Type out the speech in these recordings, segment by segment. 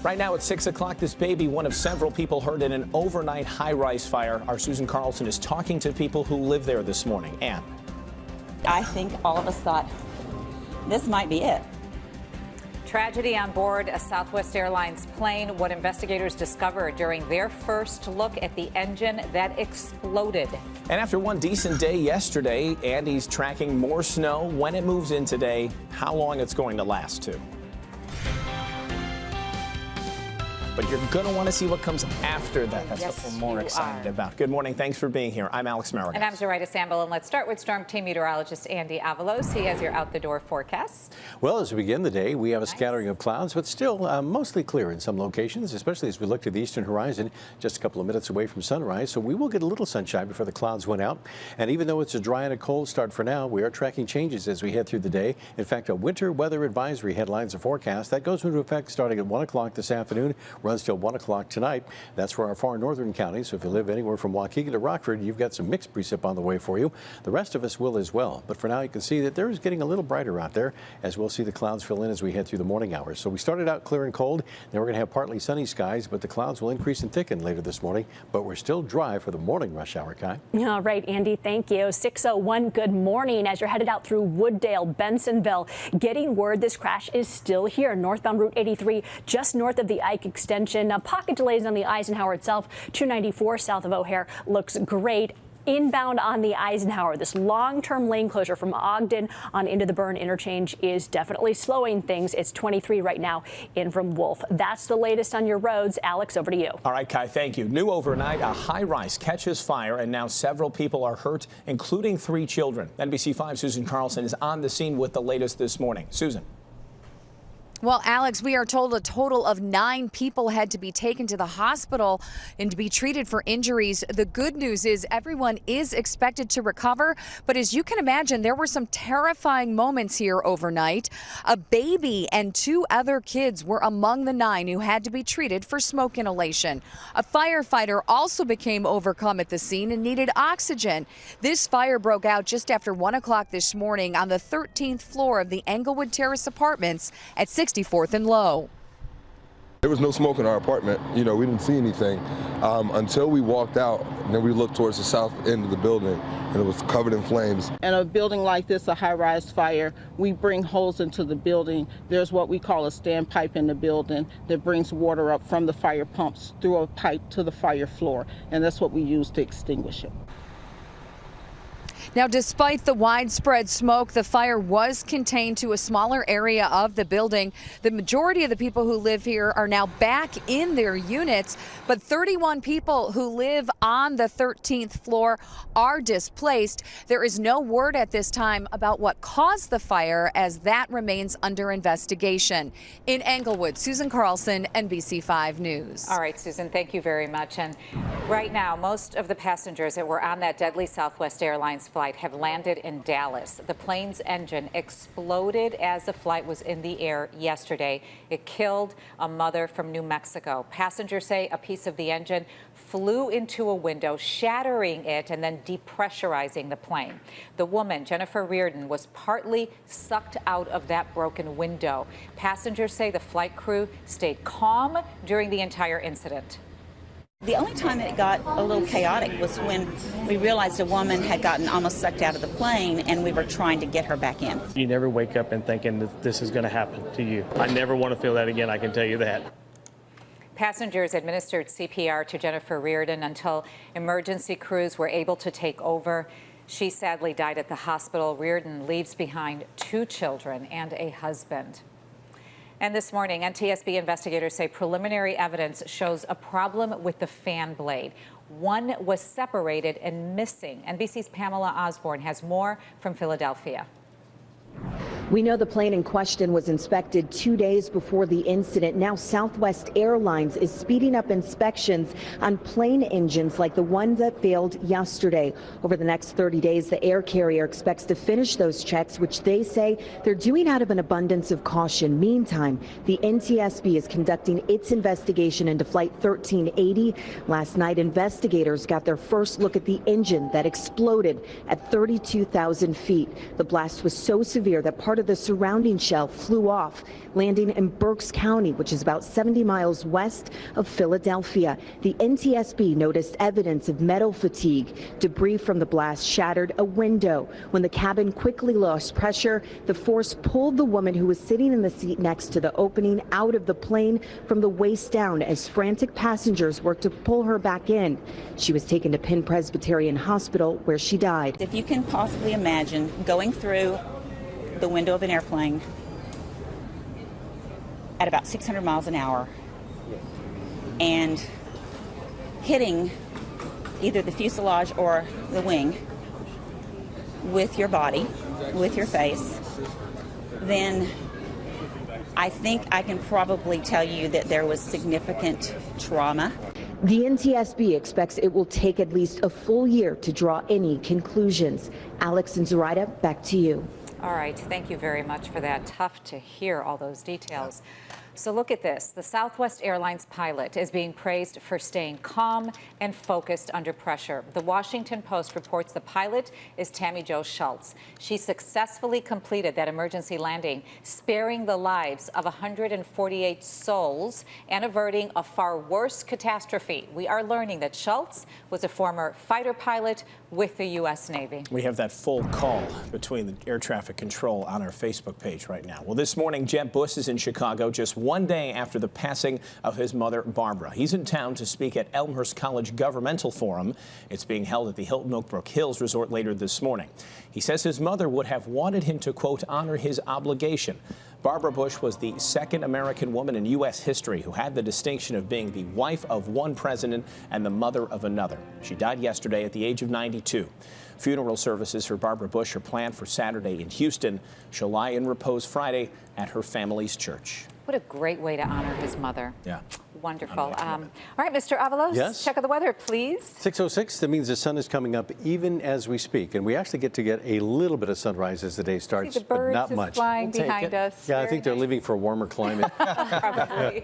Right now at 6 o'clock, this baby, one of several people hurt in an overnight high-rise fire. Our Susan Carlson is talking to people who live there this morning. Ann. I think all of us thought this might be it. Tragedy on board a Southwest Airlines plane. What investigators discovered during their first look at the engine that exploded. And after one decent day yesterday, Andy's tracking more snow when it moves in today, how long it's going to last too. But you're going to want to see what comes after that. That's what we're more excited about. Good morning. Thanks for being here. I'm Alex Merrick. And I'm Zoraida Samble. And let's start with Storm Team Meteorologist Andy Avalos. He has your out-the-door forecast. Well, as we begin the day, we have a scattering of clouds, but still mostly clear in some locations, especially as we look to the eastern horizon, just a couple of minutes away from sunrise. So we will get a little sunshine before the clouds went out. And even though it's a dry and a cold start for now, we are tracking changes as we head through the day. In fact, a winter weather advisory headlines a forecast that goes into effect starting at 1 o'clock this afternoon, runs till 1 o'clock tonight. That's for our far northern counties. So if you live anywhere from Waukegan to Rockford, you've got some mixed precip on the way for you. The rest of us will as well. But for now, you can see that there is getting a little brighter out there as we'll see the clouds fill in as we head through the morning hours. So we started out clear and cold. Then we're going to have partly sunny skies, but the clouds will increase and thicken later this morning. But we're still dry for the morning rush hour, Kai. All right, Andy, thank you. 6:01, good morning. As you're headed out through Wooddale, Bensonville, getting word this crash is still here. Northbound Route 83, just north of the Ike extension. Pocket delays on the Eisenhower itself. 294 south of O'Hare looks great. Inbound on the Eisenhower, this long-term lane closure from Ogden on into the Byrne interchange is definitely slowing things. It's 23 right now in from Wolf. That's the latest on your roads. Alex, over to you. All right, Kai, thank you. New overnight, a high-rise catches fire, and now several people are hurt, including 3 children. NBC5's Susan Carlson is on the scene with the latest this morning. Susan. Well, Alex, we are told a total of 9 people had to be taken to the hospital and to be treated for injuries. The good news is everyone is expected to recover. But as you can imagine, there were some terrifying moments here overnight. A baby and 2 other kids were among the 9 who had to be treated for smoke inhalation. A firefighter also became overcome at the scene and needed oxygen. This fire broke out just after 1 o'clock this morning on the 13th floor of the Englewood Terrace Apartments at 64th and Low. There was no smoke in our apartment. We didn't see anything until we walked out, and then we looked towards the south end of the building, and it was covered in flames. In a building like this, a high-rise fire, we bring holes into the building. There's what we call a standpipe in the building that brings water up from the fire pumps through a pipe to the fire floor, and that's what we use to extinguish it. Now, despite the widespread smoke, the fire was contained to a smaller area of the building. The majority of the people who live here are now back in their units, but 31 people who live on the 13th floor are displaced. There is no word at this time about what caused the fire, as that remains under investigation. In Englewood, Susan Carlson, NBC5 News. All right, Susan, thank you very much. And right now, most of the passengers that were on that deadly Southwest Airlines flight have landed in Dallas. The plane's engine exploded as the flight was in the air yesterday. It killed a mother from New Mexico. Passengers say a piece of the engine flew into a window, shattering it and then depressurizing the plane. The woman, Jennifer Reardon, was partly sucked out of that broken window. Passengers say the flight crew stayed calm during the entire incident. The only time it got a little chaotic was when we realized a woman had gotten almost sucked out of the plane and we were trying to get her back in. You never wake up and thinking that this is going to happen to you. I never want to feel that again, I can tell you that. Passengers administered CPR to Jennifer Reardon until emergency crews were able to take over. She sadly died at the hospital. Reardon leaves behind 2 children and a husband. And this morning, NTSB investigators say preliminary evidence shows a problem with the fan blade. One was separated and missing. NBC's Pamela Osborne has more from Philadelphia. We know the plane in question was inspected 2 days before the incident. Now Southwest Airlines is speeding up inspections on plane engines like the one that failed yesterday. Over the next 30 days, the air carrier expects to finish those checks, which they say they're doing out of an abundance of caution. Meantime, the NTSB is conducting its investigation into Flight 1380. Last night, investigators got their first look at the engine that exploded at 32,000 feet. The blast was so severe that part part of the surrounding shell flew off, landing in Berks County, which is about 70 miles west of Philadelphia. The NTSB noticed evidence of metal fatigue. Debris from the blast shattered a window. When the cabin quickly lost pressure, the force pulled the woman who was sitting in the seat next to the opening out of the plane from the waist down as frantic passengers worked to pull her back in. She was taken to Penn Presbyterian Hospital, where she died. If you can possibly imagine going through the window of an airplane at about 600 miles an hour and hitting either the fuselage or the wing with your body, with your face, then I think I can probably tell you that there was significant trauma. The NTSB expects it will take at least a full year to draw any conclusions. Alex and Zoraida, back to you. All right, thank you very much for that. Tough to hear all those details. So look at this. The Southwest Airlines pilot is being praised for staying calm and focused under pressure. The Washington Post reports the pilot is Tammy Jo Schultz. She successfully completed that emergency landing, sparing the lives of 148 souls and averting a far worse catastrophe. We are learning that Schultz was a former fighter pilot with the U.S. Navy. We have that full call between the air traffic control on our Facebook page right now. Well, this morning, Jeb Bush is in Chicago just one day after the passing of his mother, Barbara. He's in town to speak at Elmhurst College Governmental Forum. It's being held at the Hilton Oak Brook Hills Resort later this morning. He says his mother would have wanted him to, quote, honor his obligation. Barbara Bush was the second American woman in U.S. history who had the distinction of being the wife of one president and the mother of another. She died yesterday at the age of 92. Funeral services for Barbara Bush are planned for Saturday in Houston. She'll lie in repose Friday at her family's church. What a great way to honor his mother. Yeah. Wonderful. All right, Mr. Avalos, Yes? check of the weather, please. 6:06, that means the sun is coming up even as we speak. And we actually get to get a little bit of sunrise as the day starts, See the but birds not is much. flying behind us. Yeah, I Very think they're nice. leaving for a warmer climate. Probably.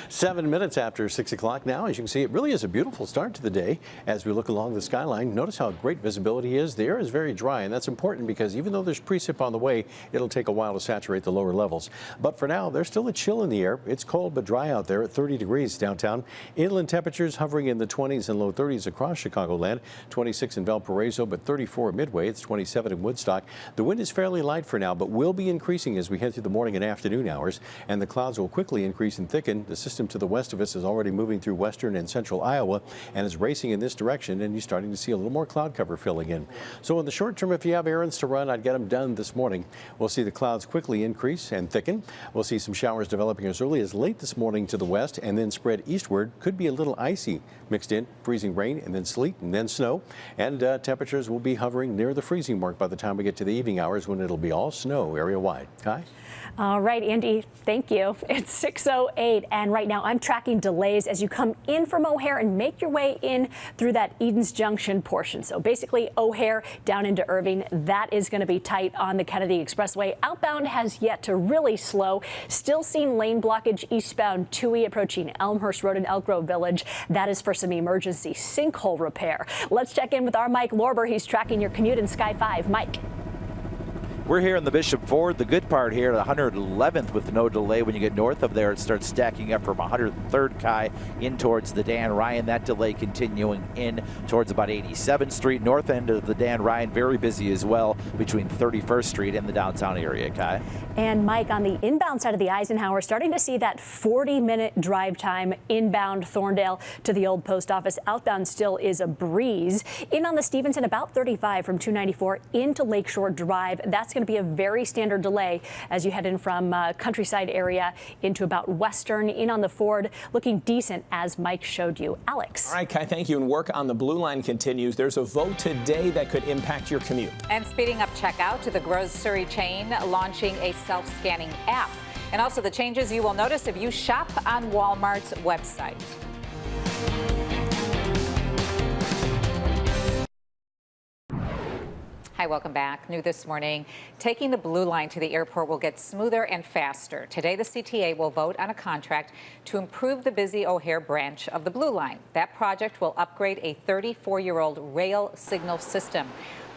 7 minutes after 6 o'clock now. As you can see, it really is a beautiful start to the day as we look along the skyline. Notice how great visibility is. The air is very dry, and that's important because even though there's precip on the way, it'll take a while to saturate the lower levels. But for now, there's still a chill in the air. It's cold but dry out there at 30 degrees downtown. Inland temperatures hovering in the 20s and low 30s across Chicagoland. 26 in Valparaiso, but 34 at Midway. It's 27 in Woodstock. The wind is fairly light for now, but will be increasing as we head through the morning and afternoon hours. And the clouds will quickly increase and thicken. The system to the west of us is already moving through western and central Iowa and is racing in this direction. And you're starting to see a little more cloud cover filling in. So in the short term, if you have errands to run, I'd get them done this morning. We'll see the clouds quickly increase and thicken. We'll see some showers developing as early as late this morning to the west and then spread eastward. Could be a little icy mixed in, freezing rain and then sleet and then snow. And temperatures will be hovering near the freezing mark by the time we get to the evening hours when it'll be all snow area wide. Kai? All right, Andy, thank you. It's 6:08, and right now I'm tracking delays as you come in from O'Hare and make your way in through that Edens Junction portion. So basically O'Hare down into Irving, that is going to be tight on the Kennedy Expressway. Outbound has yet to really slow. Still seeing lane blockage eastbound Toohey approaching Elmhurst Road in Elk Grove Village. That is for some emergency sinkhole repair. Let's check in with our Mike Lorber. He's tracking your commute in Sky 5. Mike. We're here in the Bishop Ford. The good part here, the 111th with no delay. When you get north of there, it starts stacking up from 103rd Kai in towards the Dan Ryan. That delay continuing in towards about 87th Street. North end of the Dan Ryan, very busy as well between 31st Street and the downtown area, Kai. And Mike, on the inbound side of the Eisenhower, starting to see that 40-minute drive time inbound Thorndale to the old post office. Outbound still is a breeze. In on the Stevenson, about 35 from 294 into Lakeshore Drive. That's going to be a very standard delay as you head in from Countryside area into about Western. In on the Ford, looking decent as Mike showed you. Alex. All right, Kai, thank you. And work on the Blue Line continues. There's a vote today that could impact your commute. And speeding up checkout to the grocery chain, launching a self-scanning app. And also the changes you will notice if you shop on Walmart's website. Hi, welcome back. New this morning, taking the Blue Line to the airport will get smoother and faster. Today, the CTA will vote on a contract to improve the busy O'Hare branch of the Blue Line. That project will upgrade a 34-year-old rail signal system.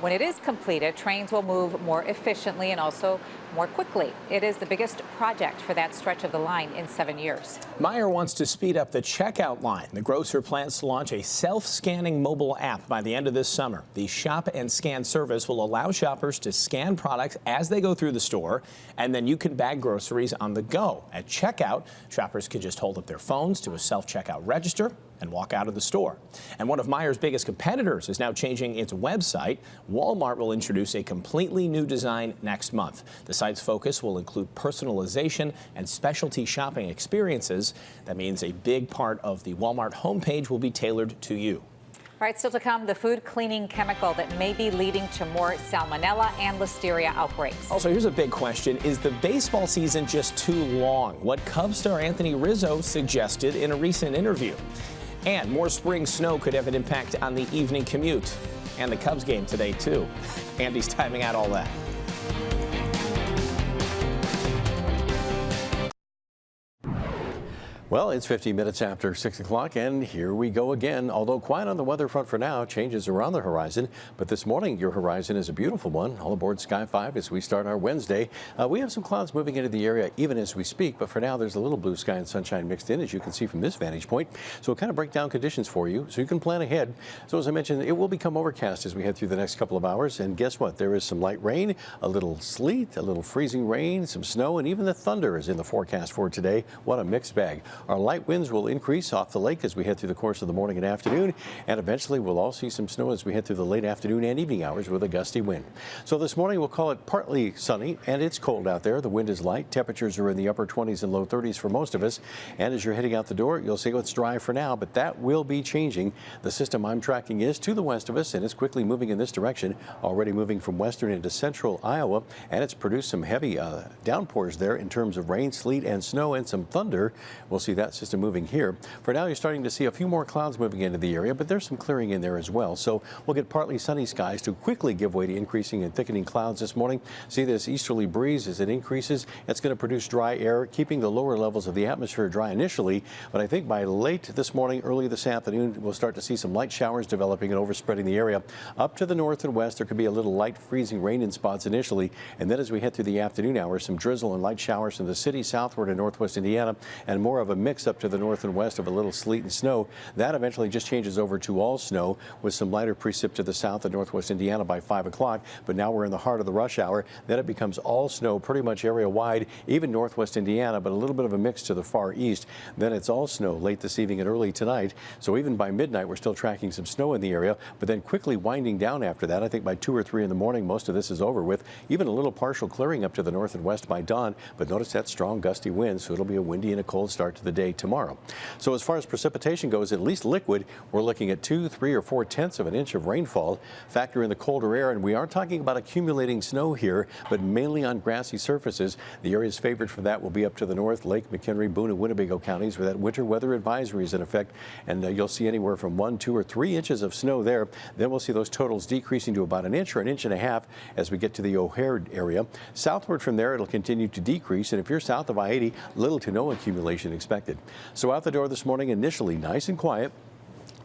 When it is completed, trains will move more efficiently and also more quickly. It is the biggest project for that stretch of the line in 7 years. Meijer wants to speed up the checkout line. The grocer plans to launch a self-scanning mobile app by the end of this summer. The Shop and Scan service will allow shoppers to scan products as they go through the store, and then you can bag groceries on the go. At checkout, shoppers can just hold up their phones to a self-checkout register and walk out of the store. And one of Meijer's biggest competitors is now changing its website. Walmart will introduce a completely new design next month. The site's focus will include personalization and specialty shopping experiences. That means a big part of the Walmart homepage will be tailored to you. All right, still to come, the food cleaning chemical that may be leading to more salmonella and listeria outbreaks. Also, here's a big question. Is the baseball season just too long? What Cubs star Anthony Rizzo suggested in a recent interview. And more spring snow could have an impact on the evening commute and the Cubs game today, too. Andy's timing out all that. Well, it's 15 minutes after 6 o'clock, and here we go again. Although quiet on the weather front for now, changes are on the horizon. But this morning, your horizon is a beautiful one. All aboard Sky 5 as we start our Wednesday. We have some clouds moving into the area even as we speak, but for now, there's a little blue sky and sunshine mixed in, as you can see from this vantage point. So we'll kind of break down conditions for you so you can plan ahead. So as I mentioned, it will become overcast as we head through the next couple of hours. And guess what? There is some light rain, a little sleet, a little freezing rain, some snow, and even the thunder is in the forecast for today. What a mixed bag. Our light winds will increase off the lake as we head through the course of the morning and afternoon, and eventually we'll all see some snow as we head through the late afternoon and evening hours with a gusty wind. So this morning we'll call it partly sunny, and it's cold out there. The wind is light. Temperatures are in the upper 20s and low 30s for most of us, and as you're heading out the door, you'll see it's dry for now, but that will be changing. The system I'm tracking is to the west of us, and it's quickly moving in this direction, already moving from western into central Iowa, and it's produced some heavy downpours there in terms of rain, sleet, and snow, and some thunder. We'll see that system moving here. For now, you're starting to see a few more clouds moving into the area, but there's some clearing in there as well. So we'll get partly sunny skies to quickly give way to increasing and thickening clouds this morning. See this easterly breeze as it increases. It's going to produce dry air, keeping the lower levels of the atmosphere dry initially. But I think by late this morning, early this afternoon, we'll start to see some light showers developing and overspreading the area. Up to the north and west, there could be a little light freezing rain in spots initially. And then as we head through the afternoon hours, some drizzle and light showers from the city southward and northwest Indiana, and more of a mix up to the north and west of a little sleet and snow. That eventually just changes over to all snow with some lighter precip to the south and northwest Indiana by 5 o'clock. But now we're in the heart of the rush hour. Then it becomes all snow pretty much area wide, even northwest Indiana, but a little bit of a mix to the far east. Then it's all snow late this evening and early tonight. So even by midnight, we're still tracking some snow in the area, but then quickly winding down after that. I think by 2 or 3 in the morning, most of this is over with. Even a little partial clearing up to the north and west by dawn. But notice that strong gusty wind, so it'll be a windy and a cold start to the day tomorrow. So as far as precipitation goes, at least liquid, we're looking at 2, 3, or 4/10 of an inch of rainfall. Factor in the colder air, and we are talking about accumulating snow here, but mainly on grassy surfaces. The areas favored for that will be up to the north, Lake, McHenry, Boone, and Winnebago counties, where that winter weather advisory is in effect. And you'll see anywhere from 1, 2, or 3 inches of snow there. Then we'll see those totals decreasing to about an inch or an inch and a half as we get to the O'Hare area. Southward from there, it'll continue to decrease. And if you're south of I-80, little to no accumulation expected. So out the door this morning, initially nice and quiet.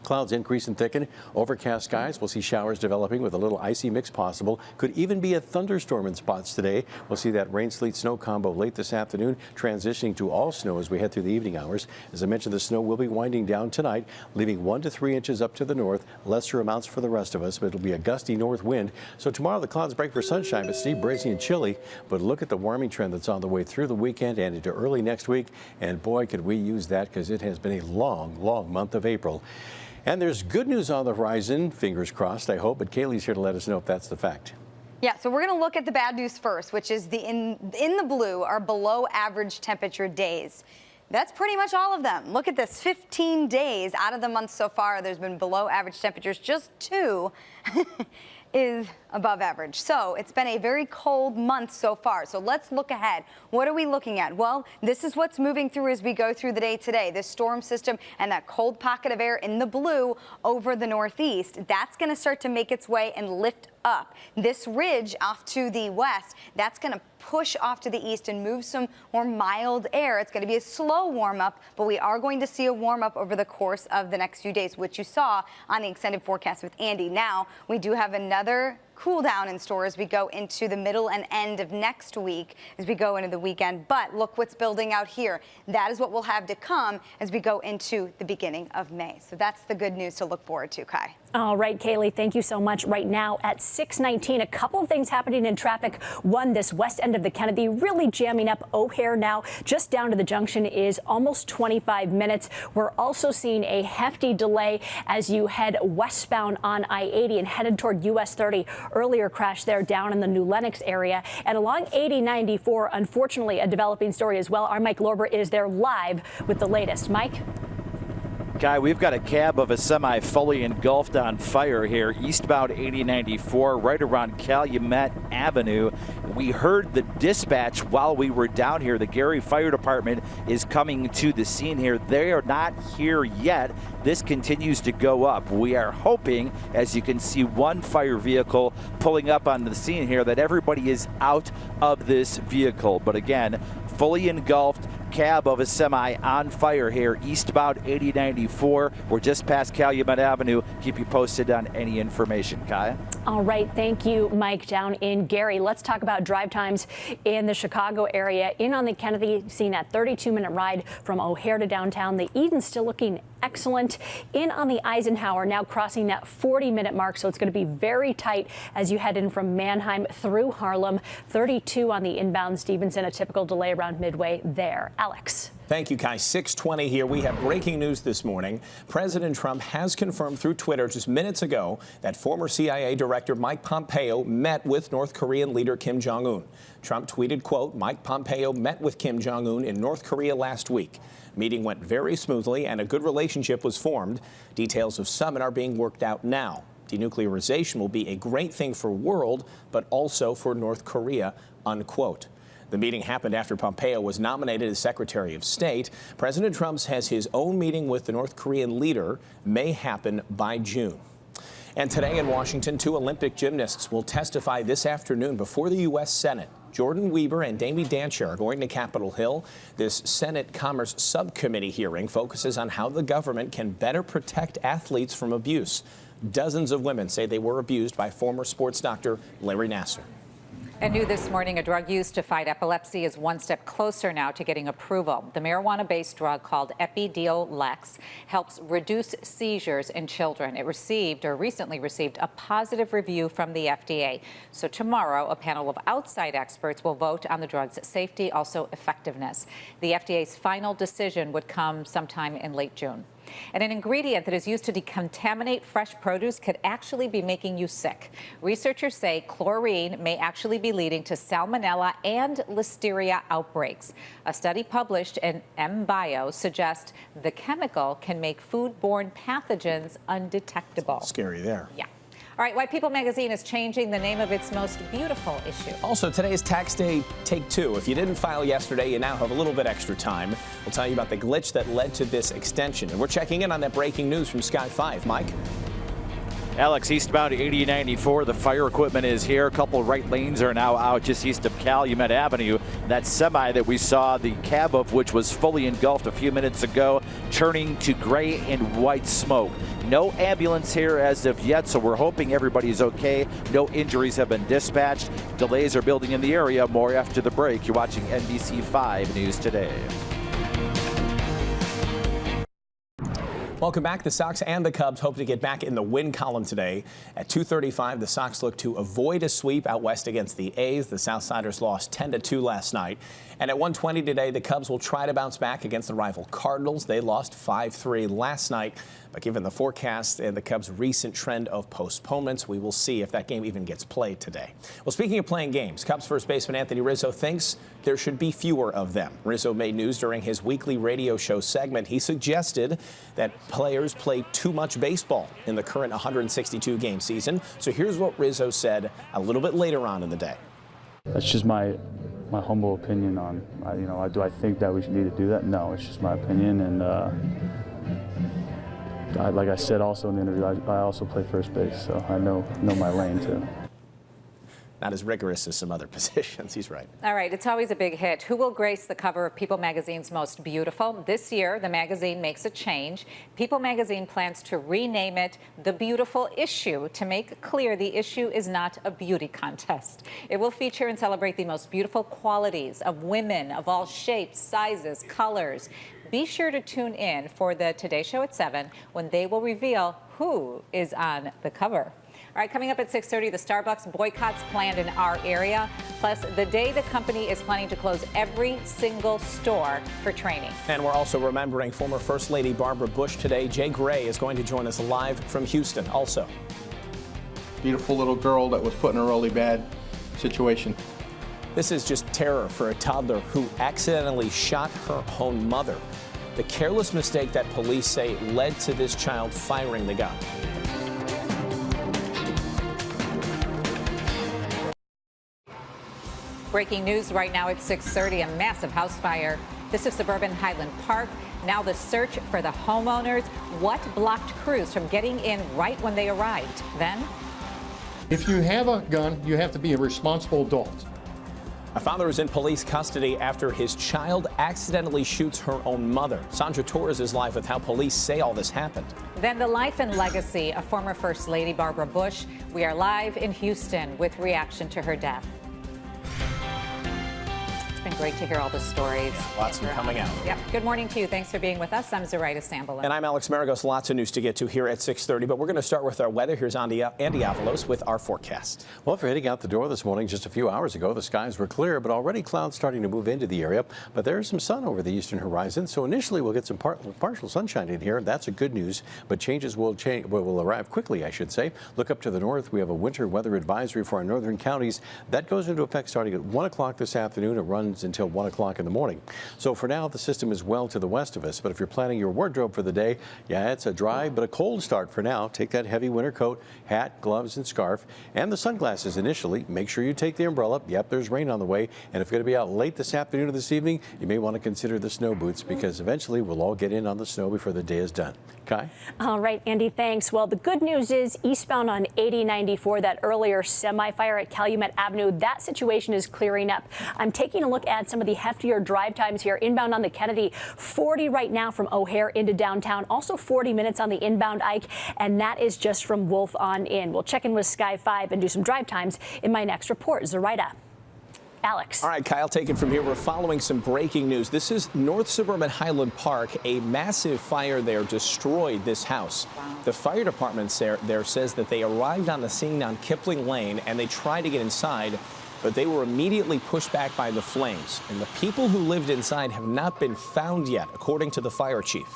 Clouds increase and thicken. Overcast skies. We'll see showers developing with a little icy mix possible. Could even be a thunderstorm in spots today. We'll see that rain, sleet, snow combo late this afternoon, transitioning to all snow as we head through the evening hours. As I mentioned, the snow will be winding down tonight, leaving 1 to 3 inches up to the north. Lesser amounts for the rest of us, but it'll be a gusty north wind. So tomorrow the clouds break for sunshine, but stay breezy and chilly. But look at the warming trend that's on the way through the weekend and into early next week. And boy, could we use that, because it has been a long, long month of April. And there's good news on the horizon, fingers crossed, I hope, but Kaylee's here to let us know if that's the fact. Yeah, so we're going to look at the bad news first, which is in the blue are below average temperature days. That's pretty much all of them. Look at this, 15 days out of the month so far, there's been below average temperatures. Just 2 is above average. So it's been a very cold month so far. So let's look ahead. What are we looking at? Well, this is what's moving through as we go through the day today. This storm system and that cold pocket of air in the blue over the northeast, that's going to start to make its way and lift up. This ridge off to the west, that's going to push off to the east and move some more mild air. It's going to be a slow warm up, but we are going to see a warm up over the course of the next few days, which you saw on the extended forecast with Andy. Now, we do have another cool down in store as we go into the middle and end of next week, as we go into the weekend. But look what's building out here. That is what we'll have to come as we go into the beginning of May. So that's the good news to look forward to, Kai. All right, Kaylee, thank you so much. Right now at 6:19, a couple of things happening in traffic. One, this west end of the Kennedy really jamming up. O'Hare now just down to the junction is almost 25 minutes. We're also seeing a hefty delay as you head westbound on I-80 and headed toward US 30. Earlier crash there down in the New Lenox area. And along 8094, unfortunately, a developing story as well. Our Mike Lorber is there live with the latest. Mike? Guy, we've got a cab of a semi fully engulfed on fire here, eastbound 8094, right around Calumet Avenue. We heard the dispatch while we were down here. The Gary Fire Department is coming to the scene here. They are not here yet. This continues to go up. We are hoping, as you can see, one fire vehicle pulling up on the scene here, that everybody is out of this vehicle. But again, fully engulfed, cab of a semi on fire here, eastbound 8094. We're just past Calumet Avenue. Keep you posted on any information. Kaya? All right. Thank you, Mike, down in Gary. Let's talk about drive times in the Chicago area. In on the Kennedy, seen that 32-minute ride from O'Hare to downtown. The Eden still looking excellent. In on the Eisenhower, now crossing that 40-minute mark, so it's going to be very tight as you head in from Mannheim through Harlem. 32 on the inbound Stevenson, a typical delay around midway there. Alex. Thank you, Kai. 6:20 here. We have breaking news this morning. President Trump has confirmed through Twitter just minutes ago that former CIA Director Mike Pompeo met with North Korean leader Kim Jong-un. Trump tweeted, quote, Mike Pompeo met with Kim Jong-un in North Korea last week. Meeting went very smoothly and a good relationship was formed. Details of summit are being worked out now. Denuclearization will be a great thing for world, but also for North Korea, unquote. The meeting happened after Pompeo was nominated as Secretary of State. President Trump says his own meeting with the North Korean leader may happen by June. And today in Washington, 2 Olympic gymnasts will testify this afternoon before the U.S. Senate. Jordan Weber and Damie Dancher are going to Capitol Hill. This Senate Commerce Subcommittee hearing focuses on how the government can better protect athletes from abuse. Dozens of women say they were abused by former sports doctor Larry Nassar. And new this morning, a drug used to fight epilepsy is one step closer now to getting approval. The marijuana-based drug called Epidiolex helps reduce seizures in children. It recently received a positive review from the FDA. So tomorrow, a panel of outside experts will vote on the drug's safety, also effectiveness. The FDA's final decision would come sometime in late June. And an ingredient that is used to decontaminate fresh produce could actually be making you sick. Researchers say chlorine may actually be leading to salmonella and listeria outbreaks. A study published in MBio suggests the chemical can make foodborne pathogens undetectable. Scary there. Yeah. All right, White People magazine is changing the name of its most beautiful issue. Also, today is tax day take 2. If you didn't file yesterday, you now have a little bit extra time. We'll tell you about the glitch that led to this extension. And we're checking in on that breaking news from Sky 5. Mike? Alex, eastbound 8094, the fire equipment is here. A couple right lanes are now out just east of Calumet Avenue. That semi that we saw, the cab of which was fully engulfed a few minutes ago, turning to gray and white smoke. No ambulance here as of yet, so we're hoping everybody's okay. No injuries have been dispatched. Delays are building in the area. More after the break. You're watching NBC 5 News Today. Welcome back. The Sox and the Cubs hope to get back in the win column today. At 2:35, the Sox look to avoid a sweep out west against the A's. The Southsiders lost 10-2 last night. And at 1:20 today, the Cubs will try to bounce back against the rival Cardinals. They lost 5-3 last night. But given the forecast and the Cubs' recent trend of postponements, we will see if that game even gets played today. Well, speaking of playing games, Cubs first baseman Anthony Rizzo thinks there should be fewer of them. Rizzo made news during his weekly radio show segment. He suggested that players play too much baseball in the current 162-game season. So here's what Rizzo said a little bit later on in the day. That's just my humble opinion on, do I think that we should need to do that? No, it's just my opinion. And like I said also in the interview, I also play first base, so I know my lane too. not as rigorous as some other positions. He's right. All right, it's always a big hit. Who will grace the cover of People magazine's Most Beautiful? This year, the magazine makes a change. People magazine plans to rename it The Beautiful Issue to make clear the issue is not a beauty contest. It will feature and celebrate the most beautiful qualities of women of all shapes, sizes, colors. Be sure to tune in for the Today Show at 7 when they will reveal who is on the cover. All right, coming up at 6:30, the Starbucks boycotts planned in our area, plus the day the company is planning to close every single store for training. And we're also remembering former First Lady Barbara Bush today. Jay Gray is going to join us live from Houston also. Beautiful little girl that was put in a really bad situation. This is just terror for a toddler who accidentally shot her own mother. The careless mistake that police say led to this child firing the gun. Breaking news right now at 6:30, a massive house fire. This is suburban Highland Park. Now the search for the homeowners. What blocked crews from getting in right when they arrived? Then, if you have a gun, you have to be a responsible adult. A father is in police custody after his child accidentally shoots her own mother. Sandra Torres is live with how police say all this happened. Then the life and legacy of former First Lady Barbara Bush. We are live in Houston with reaction to her death. It's been great to hear all the stories. Lots of them coming out. Yep. Good morning to you. Thanks for being with us. I'm Zoraida Sambalin. And I'm Alex Maragos. Lots of news to get to here at 6:30, but we're going to start with our weather. Here's Andy Avalos with our forecast. Well, if you're heading out the door this morning, just a few hours ago, the skies were clear, but already clouds starting to move into the area. But there's some sun over the eastern horizon, so initially we'll get some partial sunshine in here. That's a good news, but changes will arrive quickly, I should say. Look up to the north. We have a winter weather advisory for our northern counties. That goes into effect starting at 1 o'clock this afternoon. It runs until 1 o'clock in the morning. So for now, the system is well to the west of us, but if you're planning your wardrobe for the day, yeah, it's a dry but a cold start for now. Take that heavy winter coat, hat, gloves, and scarf, and the sunglasses initially. Make sure you take the umbrella. Yep, there's rain on the way, and if you're going to be out late this afternoon or this evening, you may want to consider the snow boots because eventually we'll all get in on the snow before the day is done. Kai? All right, Andy, thanks. Well, the good news is eastbound on 8094, that earlier semi-fire at Calumet Avenue, that situation is clearing up. I'm taking a look at some of the heftier drive times here. Inbound on the Kennedy, 40 right now from O'Hare into downtown. Also 40 minutes on the inbound Ike, and that is just from Wolf on in. We'll check in with Sky 5 and do some drive times in my next report. Zoraida. Alex. All right, Kyle, take it from here. We're following some breaking news. This is North Suburban Highland Park. A massive fire there destroyed this house. Wow. The fire department there says that they arrived on the scene on Kipling Lane and they tried to get inside, but they were immediately pushed back by the flames. And the people who lived inside have not been found yet, according to the fire chief.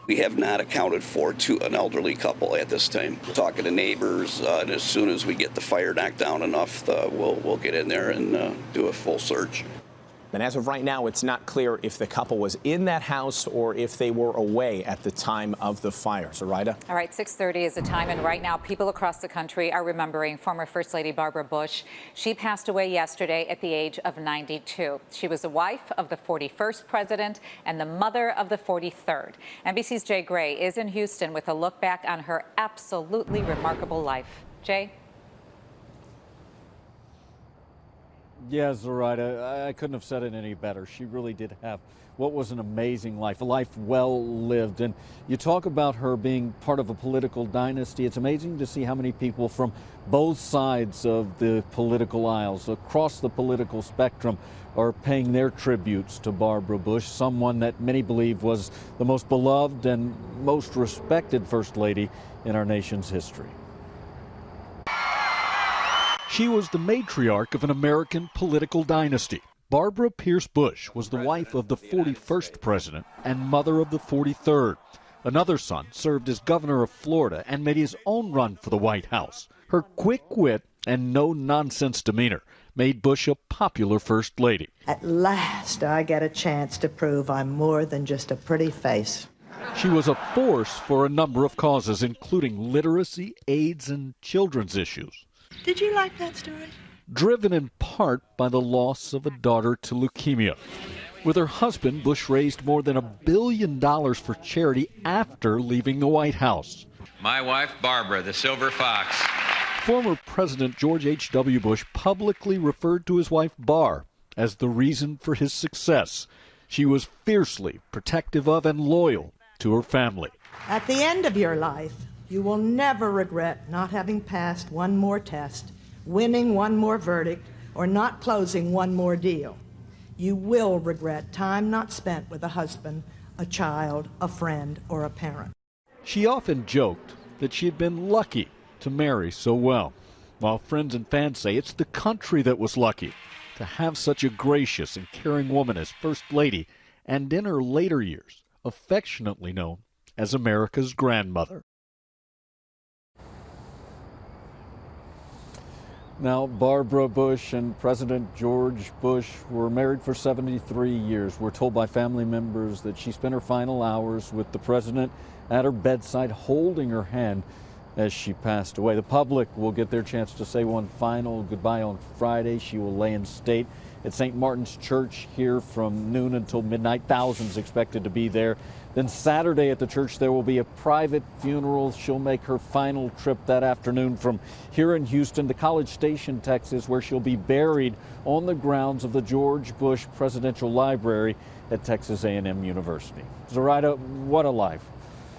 We have not accounted for an elderly couple at this time. We're talking to neighbors, and as soon as we get the fire knocked down enough, we'll get in there and do a full search. And as of right now, it's not clear if the couple was in that house or if they were away at the time of the fire. Zoraida? All right, 6:30 is the time, and right now people across the country are remembering former First Lady Barbara Bush. She passed away yesterday at the age of 92. She was the wife of the 41st president and the mother of the 43rd. NBC's Jay Gray is in Houston with a look back on her absolutely remarkable life. Jay? Yeah, Zoraida, I couldn't have said it any better. She really did have what was an amazing life, a life well lived. And you talk about her being part of a political dynasty. It's amazing to see how many people from both sides of the political aisles, across the political spectrum, are paying their tributes to Barbara Bush, someone that many believe was the most beloved and most respected First Lady in our nation's history. She was the matriarch of an American political dynasty. Barbara Pierce Bush was the wife of the 41st president and mother of the 43rd. Another son served as governor of Florida and made his own run for the White House. Her quick wit and no-nonsense demeanor made Bush a popular first lady. At last, I get a chance to prove I'm more than just a pretty face. She was a force for a number of causes, including literacy, AIDS, and children's issues. Did you like that story? Driven in part by the loss of a daughter to leukemia. With her husband, Bush raised more than $1 billion for charity after leaving the White House. My wife, Barbara, the Silver Fox. Former President George H.W. Bush publicly referred to his wife Barr as the reason for his success. She was fiercely protective of and loyal to her family. At the end of your life, you will never regret not having passed one more test, winning one more verdict, or not closing one more deal. You will regret time not spent with a husband, a child, a friend, or a parent. She often joked that she had been lucky to marry so well, while friends and fans say it's the country that was lucky to have such a gracious and caring woman as First Lady, and in her later years, affectionately known as America's grandmother. Now, Barbara Bush and President George Bush were married for 73 years. We're told by family members that she spent her final hours with the president at her bedside, holding her hand as she passed away. The public will get their chance to say one final goodbye on Friday. She will lay in state at St. Martin's Church here from noon until midnight. Thousands expected to be there. Then Saturday at the church there will be a private funeral. She'll make her final trip that afternoon from here in Houston to College Station, Texas, where she'll be buried on the grounds of the George Bush Presidential Library at Texas A&M University. Zoraida, what a life.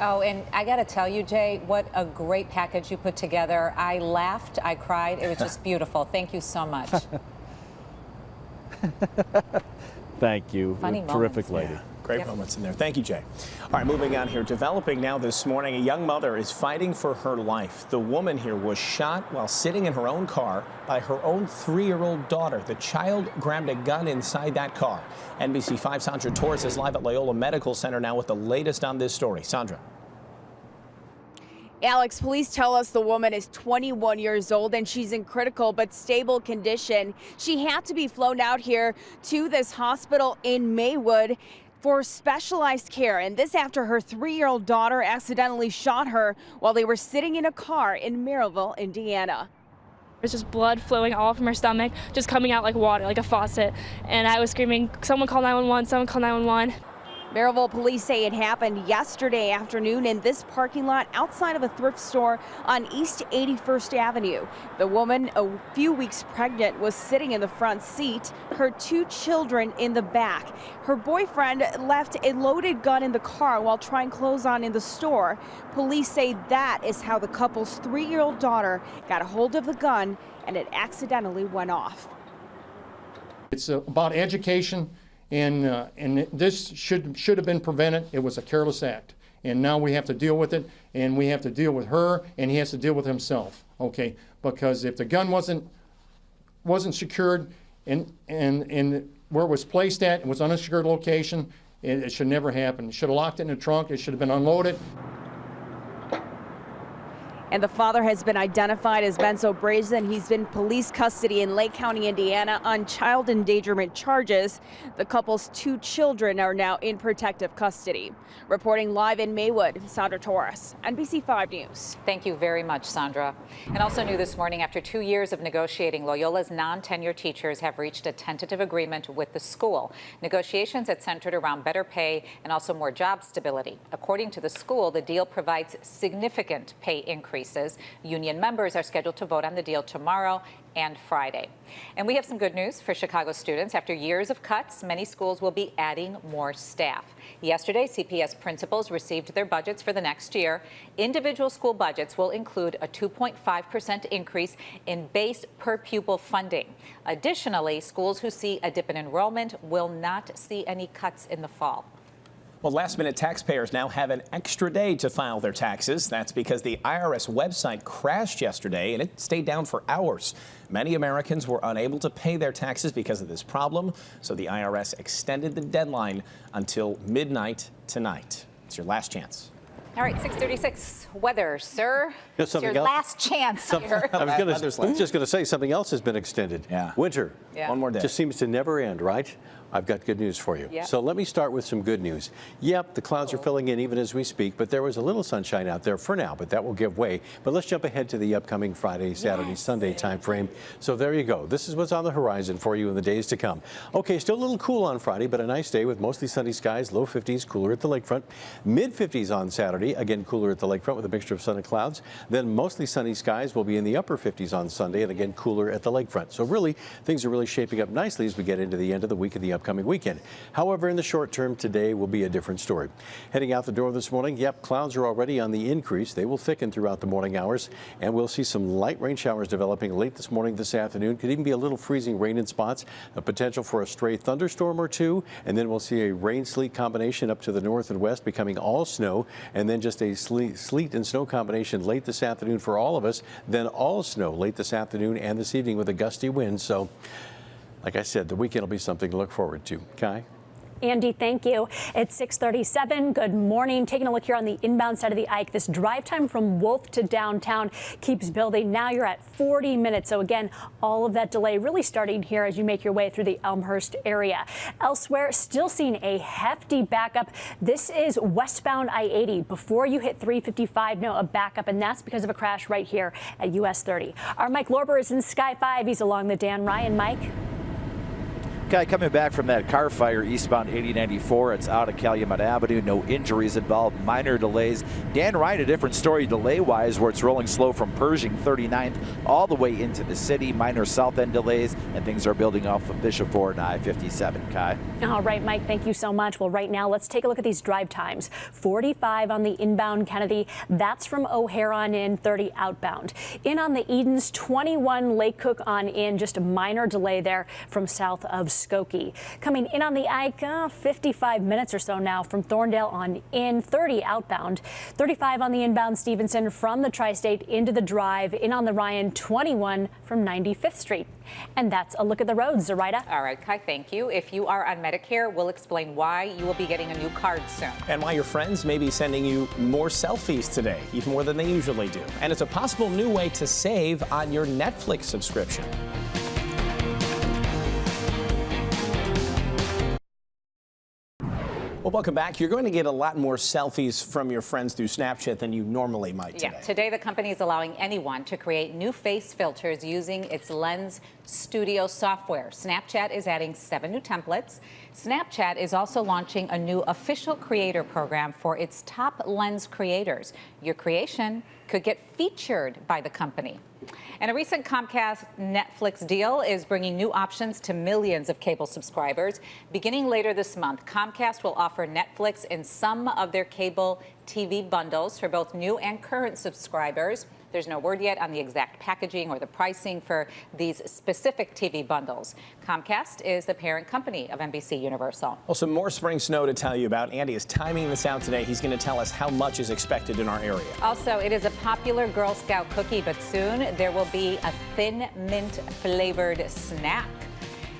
Oh, and I got to tell you, Jay, what a great package you put together. I laughed, I cried. It was just beautiful. Thank you so much. Thank you. Funny Terrific moments. lady. Yeah, great moments in there. Thank you, Jay. All right, moving on here. Developing now this morning, a young mother is fighting for her life. The woman here was shot while sitting in her own car by her own 3-year-old daughter. The child grabbed a gun inside that car. NBC 5's Sandra Torres is live at Loyola Medical Center now with the latest on this story. Sandra. Alex, police tell us the woman is 21 years old and she's in critical but stable condition. She had to be flown out here to this hospital in Maywood for specialized care, and this after her 3-year-old daughter accidentally shot her while they were sitting in a car in Maryville, Indiana. There's just blood flowing all from her stomach, just coming out like water, like a faucet. And I was screaming, someone call 911, someone call 911. Maryville police say it happened yesterday afternoon in this parking lot outside of a thrift store on East 81st Avenue. The woman, a few weeks pregnant, was sitting in the front seat, her 2 children in the back. Her boyfriend left a loaded gun in the car while trying clothes on in the store. Police say that is how the couple's 3-year-old daughter got a hold of the gun and it accidentally went off. It's about education. And this should have been prevented. It was a careless act, and now we have to deal with it, and we have to deal with her, and he has to deal with himself. Okay, because if the gun wasn't secured and where it was placed at, it was on a secured location, it should never happen. It should have locked it in the trunk. It should have been unloaded. And the father has been identified as Benzo Brazen. He's been in police custody in Lake County, Indiana on child endangerment charges. The couple's 2 children are now in protective custody. Reporting live in Maywood, Sandra Torres, NBC 5 News. Thank you very much, Sandra. And also new this morning, after 2 years of negotiating, Loyola's non-tenured teachers have reached a tentative agreement with the school. Negotiations had centered around better pay and also more job stability. According to the school, the deal provides significant pay increases. Union members are scheduled to vote on the deal tomorrow and Friday. And we have some good news for Chicago students. After years of cuts, many schools will be adding more staff. Yesterday, CPS principals received their budgets for the next year. Individual school budgets will include a 2.5% increase in base per pupil funding. Additionally, schools who see a dip in enrollment will not see any cuts in the fall. Well, last-minute taxpayers now have an extra day to file their taxes. That's because the IRS website crashed yesterday and it stayed down for hours. Many Americans were unable to pay their taxes because of this problem, so the IRS extended the deadline until midnight tonight. It's your last chance. All right, 6:36. Weather, sir. It's your else? last chance here. I was just going to say something else has been extended. Yeah. Winter. Yeah. One more day. Just seems to never end, right? I've got good news for you. Yep. So let me start with some good news. Yep, the clouds are filling in even as we speak, but there was a little sunshine out there for now, but that will give way. But let's jump ahead to the upcoming Friday, Saturday, Sunday time frame. So there you go. This is what's on the horizon for you in the days to come. Okay, still a little cool on Friday, but a nice day with mostly sunny skies, low 50s, cooler at the lakefront. Mid 50s on Saturday, again cooler at the lakefront with a mixture of sun and clouds. Then mostly sunny skies will be in the upper 50s on Sunday, and again cooler at the lakefront. So really, things are really shaping up nicely as we get into the end of the week of the upcoming weekend. However, in the short term, today will be a different story. Heading out the door this morning, yep, clouds are already on the increase. They will thicken throughout the morning hours, and we'll see some light rain showers developing late this morning, this afternoon. Could even be a little freezing rain in spots, a potential for a stray thunderstorm or two, and then we'll see a rain-sleet combination up to the north and west, becoming all snow, and then just a sleet and snow combination late this afternoon for all of us, then all snow late this afternoon and this evening with a gusty wind. So, like I said, the weekend will be something to look forward to. Kai? Andy, thank you. It's 6:37. Good morning. Taking a look here on the inbound side of the Ike. This drive time from Wolf to downtown keeps building. Now you're at 40 minutes. So again, all of that delay really starting here as you make your way through the Elmhurst area. Elsewhere, still seeing a hefty backup. This is westbound I-80. Before you hit 355, no, a backup, and that's because of a crash right here at US 30. Our Mike Lorber is in Sky 5. He's along the Dan Ryan. Mike? Guy coming back from that car fire eastbound 8094. It's out of Calumet Avenue. No injuries involved. Minor delays. Dan Ryan, a different story delay-wise, where it's rolling slow from Pershing 39th all the way into the city. Minor south end delays, and things are building off of Bishop Ford and I-57. Kai. All right, Mike, thank you so much. Well, right now, let's take a look at these drive times. 45 on the inbound Kennedy. That's from O'Hare on in, 30 outbound. In on the Edens, 21 Lake Cook on in. Just a minor delay there from south of Skokie. Coming in on the Ike, 55 minutes or so now from Thorndale on in, 30 outbound. 35 on the inbound Stevenson from the Tri-State into the drive. In on the Ryan, 21 from 95th Street. And that's a look at the roads. Zoraida? All right, Kai, thank you. If you are on Medicare, we'll explain why you will be getting a new card soon. And why your friends may be sending you more selfies today, even more than they usually do. And it's a possible new way to save on your Netflix subscription. Well, welcome back. You're going to get a lot more selfies from your friends through Snapchat than you normally might today. Yeah, today the company is allowing anyone to create new face filters using its Lens Studio software. Snapchat is adding 7 new templates. Snapchat is also launching a new official creator program for its top Lens creators. Your creation could get featured by the company. And a recent Comcast Netflix deal is bringing new options to millions of cable subscribers. Beginning later this month, Comcast will offer Netflix in some of their cable TV bundles for both new and current subscribers. There's no word yet on the exact packaging or the pricing for these specific TV bundles. Comcast is the parent company of NBC Universal. Well, some more spring snow to tell you about. Andy is timing this out today. He's going to tell us how much is expected in our area. Also, it is a popular Girl Scout cookie, but soon there will be a thin mint flavored snack.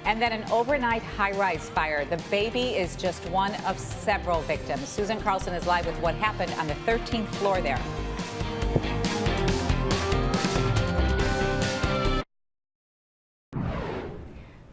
And then an overnight high-rise fire. The baby is just one of several victims. Susan Carlson is live with what happened on the 13th floor there.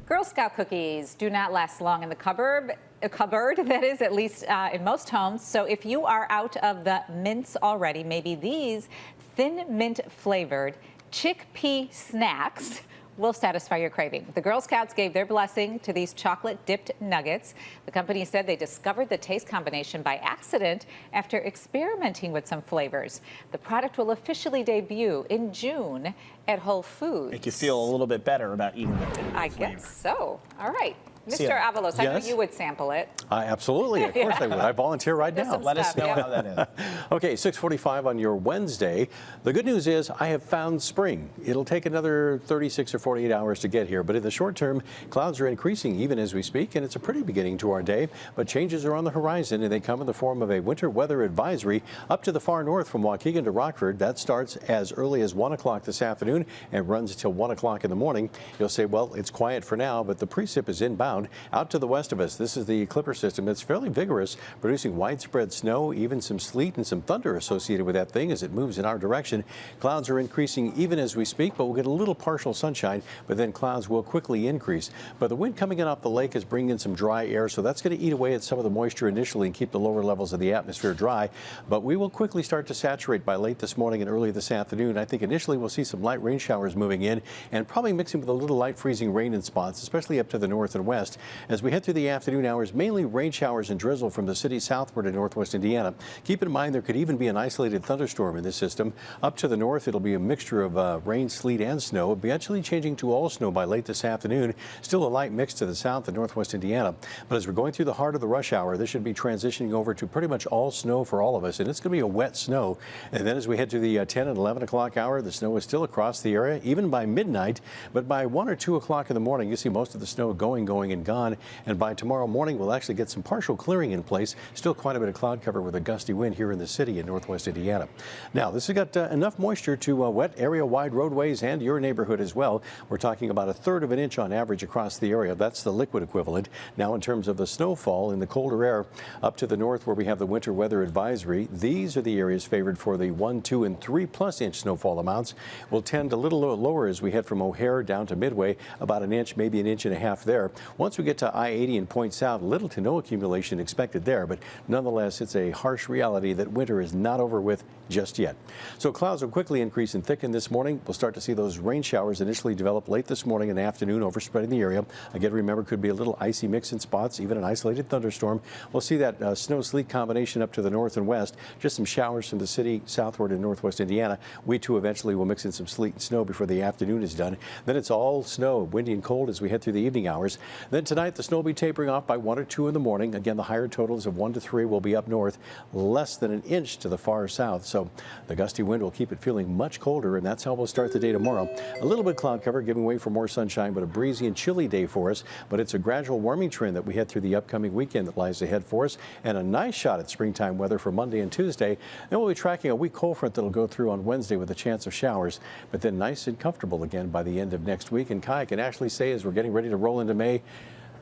Girl Scout cookies do not last long in the cupboard, that is, at least in most homes. So if you are out of the mints already, maybe these thin mint flavored chickpea snacks will satisfy your craving. The Girl Scouts gave their blessing to these chocolate-dipped nuggets. The company said they discovered the taste combination by accident after experimenting with some flavors. The product will officially debut in June at Whole Foods. Make you feel a little bit better about eating the flavor. I guess so. All right. Mr. Avalos, I know you would sample it. Absolutely. Of course I would. I volunteer right now. Let us know how that is. Okay, 6:45 on your Wednesday. The good news is I have found spring. It'll take another 36 or 48 hours to get here, but in the short term, clouds are increasing even as we speak, and it's a pretty beginning to our day. But changes are on the horizon, and they come in the form of a winter weather advisory up to the far north from Waukegan to Rockford. That starts as early as 1 o'clock this afternoon and runs until 1 o'clock in the morning. You'll say, well, it's quiet for now, but the precip is inbound. ground. Out to the west of us, this is the Clipper system that's fairly vigorous, producing widespread snow, even some sleet and some thunder associated with that thing as it moves in our direction. Clouds are increasing even as we speak, but we'll get a little partial sunshine, but then clouds will quickly increase. But the wind coming in off the lake is bringing in some dry air, so that's going to eat away at some of the moisture initially and keep the lower levels of the atmosphere dry. But we will quickly start to saturate by late this morning and early this afternoon. I think initially we'll see some light rain showers moving in and probably mixing with a little light freezing rain in spots, especially up to the north and west. As we head through the afternoon hours, mainly rain showers and drizzle from the city southward in northwest Indiana. Keep in mind there could even be an isolated thunderstorm in this system. Up to the north, it'll be a mixture of rain, sleet, and snow, eventually changing to all snow by late this afternoon. Still a light mix to the south and northwest Indiana. But as we're going through the heart of the rush hour, this should be transitioning over to pretty much all snow for all of us, and it's going to be a wet snow. And then as we head to the 10 and 11 o'clock hour, the snow is still across the area, even by midnight. But by 1 or 2 o'clock in the morning, you see most of the snow going, and gone. And by tomorrow morning, we'll actually get some partial clearing in place. Still quite a bit of cloud cover with a gusty wind here in the city in northwest Indiana. Now, this has got enough moisture to wet area-wide roadways and your neighborhood as well. We're talking about 1/3 of an inch on average across the area. That's the liquid equivalent. Now, in terms of the snowfall in the colder air up to the north where we have the winter weather advisory, these are the areas favored for the 1, 2, and 3+ inch snowfall amounts. Will tend a little lower as we head from O'Hare down to Midway, about an inch, maybe an inch and a half there. Once we get to I-80 and point south, little to no accumulation expected there, but nonetheless, it's a harsh reality that winter is not over with just yet. So clouds will quickly increase and thicken this morning. We'll start to see those rain showers initially develop late this morning and afternoon, overspreading the area. Again, remember, could be a little icy mix in spots, even an isolated thunderstorm. We'll see that snow-sleet combination up to the north and west. Just some showers from the city southward in northwest Indiana. We, too, eventually will mix in some sleet and snow before the afternoon is done. Then it's all snow, windy and cold as we head through the evening hours. Then tonight, the snow will be tapering off by 1 or 2 in the morning. Again, the higher totals of 1 to 3 will be up north, less than an inch to the far south. So the gusty wind will keep it feeling much colder, and that's how we'll start the day tomorrow. A little bit cloud cover giving way for more sunshine, but a breezy and chilly day for us. But it's a gradual warming trend that we head through the upcoming weekend that lies ahead for us, and a nice shot at springtime weather for Monday and Tuesday. Then we'll be tracking a weak cold front that'll go through on Wednesday with a chance of showers, but then nice and comfortable again by the end of next week. And Kai can actually say, as we're getting ready to roll into May,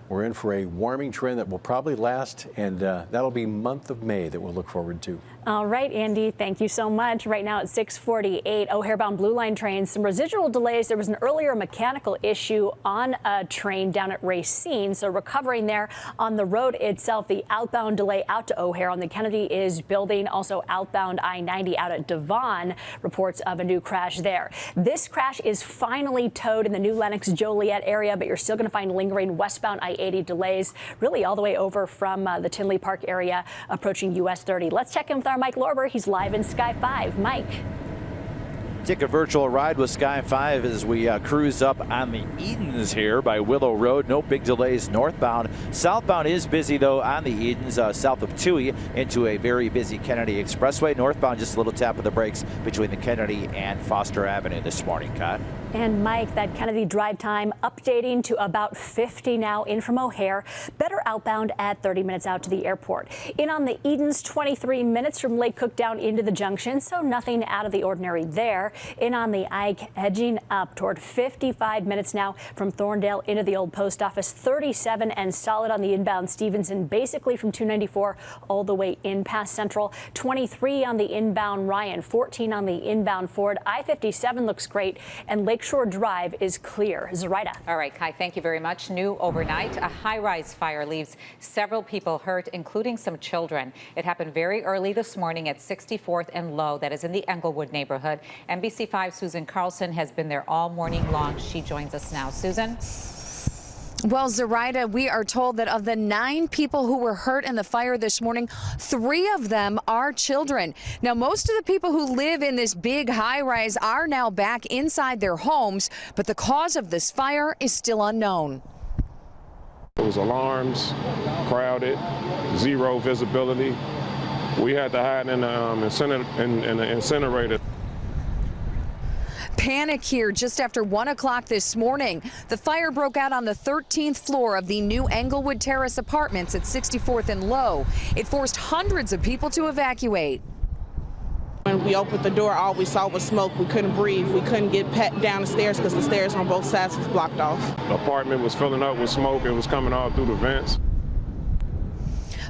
we're in for a warming trend that will probably last, and that'll be month of May that we'll look forward to. All right, Andy, thank you so much. Right now at 6:48, O'Hare-bound Blue Line trains, some residual delays. There was an earlier mechanical issue on a train down at Racine, so recovering there. On the road itself, the outbound delay out to O'Hare on the Kennedy is building. Also outbound I-90 out at Devon, reports of a new crash there. This crash is finally towed in the New Lenox Joliet area, but you're still going to find lingering westbound I-80 delays, really all the way over from the Tinley Park area approaching US 30. Let's check in with our Mike Lorber. He's live in Sky 5. Mike. Take a virtual ride with Sky 5 as we cruise up on the Edens here by Willow Road. No big delays northbound. Southbound is busy, though, on the Edens south of Toohey into a very busy Kennedy Expressway. Northbound, just a little tap of the brakes between the Kennedy and Foster Avenue this morning, Kat. And Mike, that Kennedy drive time updating to about 50 now in from O'Hare. Better outbound at 30 minutes out to the airport. In on the Edens, 23 minutes from Lake Cook down into the junction, so nothing out of the ordinary there. In on the Ike, edging up toward 55 minutes now from Thorndale into the old post office. 37 and solid on the inbound Stevenson, basically from 294 all the way in past Central. 23 on the inbound Ryan, 14 on the inbound Ford. I-57 looks great, and Lakeshore Drive is clear. Zoraida. All right, Kai, thank you very much. New overnight, a high-rise fire leaves several people hurt, including some children. It happened very early this morning at 64th and Low, that is in the Englewood neighborhood. NBC5's Susan Carlson has been there all morning long. She joins us now. Susan? Well, Zoraida, we are told that of the 9 people who were hurt in the fire this morning, 3 of them are children. Now, most of the people who live in this big high-rise are now back inside their homes, but the cause of this fire is still unknown. It was alarms, crowded, zero visibility. We had to hide in the incinerator. Panic here just after 1 o'clock this morning. The fire broke out on the 13th floor of the new Englewood Terrace apartments at 64th and Low. It forced hundreds of people to evacuate. when we opened the door, all we saw was smoke. We couldn't breathe. We couldn't get down the stairs because the stairs on both sides was blocked off. The apartment was filling up with smoke. It was coming all through the vents.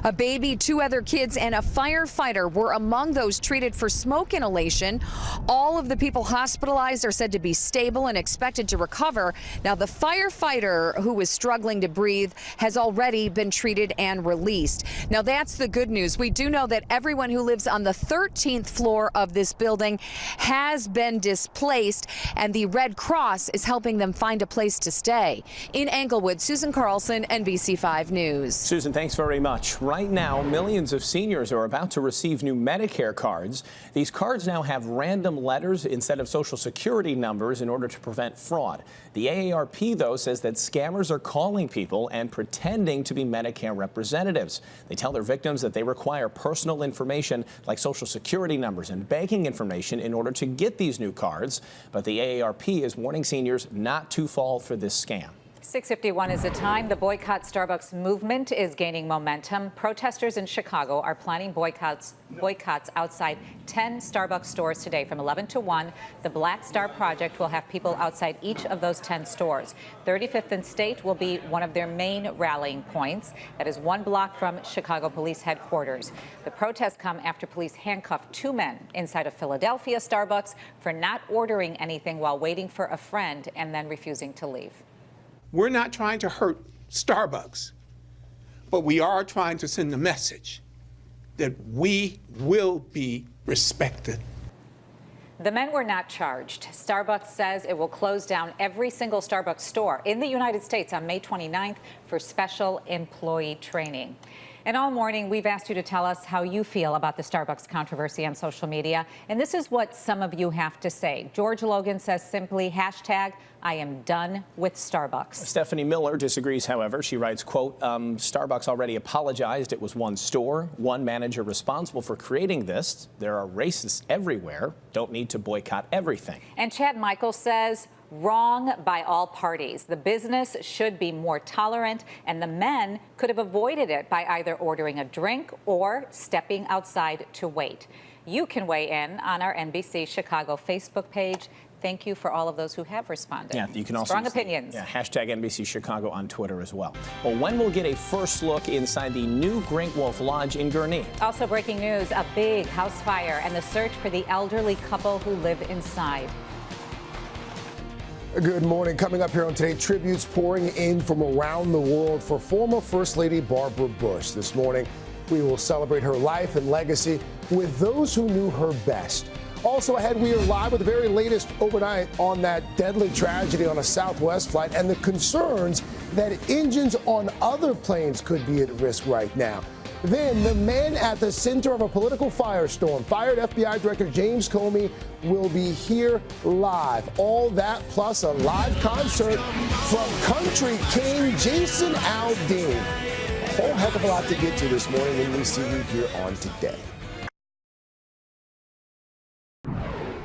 A baby, 2 other kids, and a firefighter were among those treated for smoke inhalation. All of the people hospitalized are said to be stable and expected to recover. Now, the firefighter who was struggling to breathe has already been treated and released. Now, that's the good news. We do know that everyone who lives on the 13th floor of this building has been displaced, and the Red Cross is helping them find a place to stay. In Englewood, Susan Carlson, NBC 5 News. Susan, thanks very much. Right now, millions of seniors are about to receive new Medicare cards. These cards now have random letters instead of Social Security numbers in order to prevent fraud. The AARP, though, says that scammers are calling people and pretending to be Medicare representatives. They tell their victims that they require personal information like Social Security numbers and banking information in order to get these new cards. But the AARP is warning seniors not to fall for this scam. 6:51 is the time. The boycott Starbucks movement is gaining momentum. Protesters in Chicago are planning boycotts outside 10 Starbucks stores today from 11 to 1. The Black Star Project will have people outside each of those 10 stores. 35th and State will be one of their main rallying points. That is 1 block from Chicago Police headquarters. The protests come after police handcuffed 2 men inside a Philadelphia Starbucks for not ordering anything while waiting for a friend and then refusing to leave. We're not trying to hurt Starbucks, but we are trying to send a message that we will be respected. The men were not charged. Starbucks says it will close down every single Starbucks store in the United States on May 29th for special employee training. And all morning, we've asked you to tell us how you feel about the Starbucks controversy on social media. And this is what some of you have to say. George Logan says simply, hashtag, I am done with Starbucks. Stephanie Miller disagrees, however. She writes, quote, Starbucks already apologized. It was one store, one manager responsible for creating this. There are racists everywhere. Don't need to boycott everything. And Chad Michael says, wrong by all parties. The business should be more tolerant, and the men could have avoided it by either ordering a drink or stepping outside to wait. You can weigh in on our NBC Chicago Facebook page. Thank you for all of those who have responded. Yeah, you can also strong opinions. Yeah, hashtag NBC Chicago on Twitter as well. Well, when we'll get a first look inside the new Great Wolf Lodge in Gurnee. Also breaking news, a big house fire and the search for the elderly couple who live inside. Good morning. Coming up here on Today, tributes pouring in from around the world for former First Lady Barbara Bush. This morning, we will celebrate her life and legacy with those who knew her best. Also ahead, we are live with the very latest overnight on that deadly tragedy on a Southwest flight and the concerns that engines on other planes could be at risk right now. Then the man at the center of a political firestorm, fired FBI Director James Comey, will be here live. All that plus a live concert from country king Jason Aldean. A whole heck of a lot to get to this morning when we see you here on Today.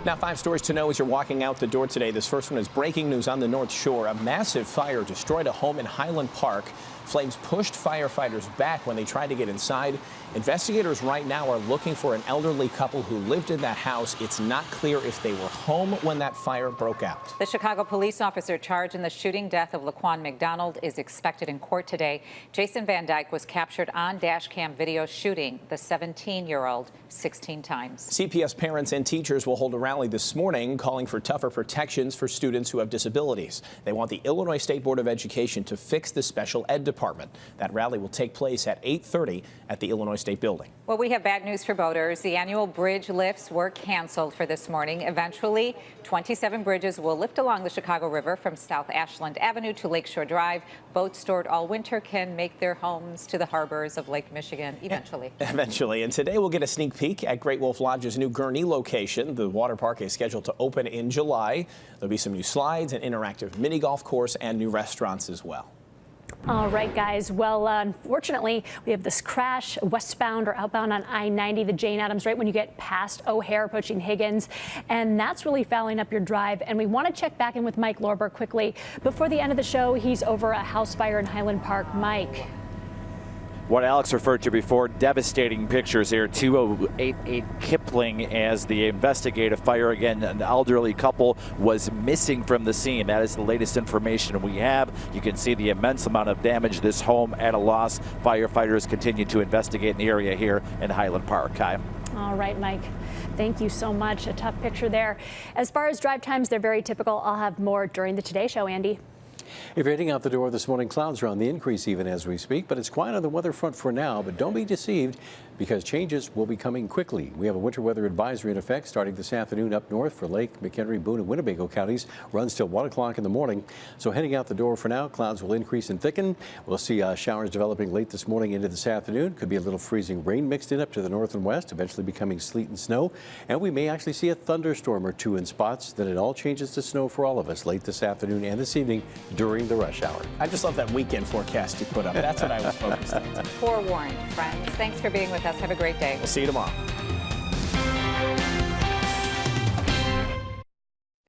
Now, 5 stories to know as you're walking out the door today. This first one is breaking news on the North Shore. A massive fire destroyed a home in Highland Park. Flames pushed firefighters back when they tried to get inside. Investigators right now are looking for an elderly couple who lived in that house. It's not clear if they were home when that fire broke out. The Chicago police officer charged in the shooting death of Laquan McDonald is expected in court today. Jason Van Dyke was captured on dash cam video shooting the 17-year-old 16 times. CPS parents and teachers will hold a rally this morning calling for tougher protections for students who have disabilities. They want the Illinois State Board of Education to fix the special ed department. That rally will take place at 8:30 at the Illinois State Building. Well, we have bad news for boaters. The annual bridge lifts were canceled for this morning. Eventually, 27 bridges will lift along the Chicago River from South Ashland Avenue to Lakeshore Drive. Boats stored all winter can make their homes to the harbors of Lake Michigan eventually. Eventually. And today we'll get a sneak peek at Great Wolf Lodge's new Gurnee location. The water park is scheduled to open in July. There'll be some new slides, an interactive mini golf course, and new restaurants as well. All right, guys. Well, unfortunately, we have this crash westbound or outbound on I-90, the Jane Addams, right when you get past O'Hare, approaching Higgins. And that's really fouling up your drive. And we want to check back in with Mike Lorber quickly. Before the end of the show, he's over a house fire in Highland Park. Mike. What Alex referred to before, devastating pictures here. 2088 Kipling as the investigative fire. Again, an elderly couple was missing from the scene. That is the latest information we have. You can see the immense amount of damage. This home at a loss. Firefighters continue to investigate in the area here in Highland Park. Kai. All right, Mike. Thank you so much. A tough picture there. As far as drive times, they're very typical. I'll have more during the Today Show, Andy. If you're heading out the door this morning, clouds are on the increase even as we speak, but it's quiet on the weather front for now. But don't be deceived, because changes will be coming quickly. We have a winter weather advisory in effect starting this afternoon up north for Lake, McHenry, Boone, and Winnebago counties. Runs till 1 o'clock in the morning. So heading out the door for now, clouds will increase and thicken. We'll see showers developing late this morning into this afternoon. Could be a little freezing rain mixed in up to the north and west, eventually becoming sleet and snow. And we may actually see a thunderstorm or two in spots. Then it all changes to snow for all of us late this afternoon and this evening during the rush hour. I just love that weekend forecast you put up. That's what I was focused on. Forewarned, friends. Thanks for being with us. Have a great day. We'll see you tomorrow.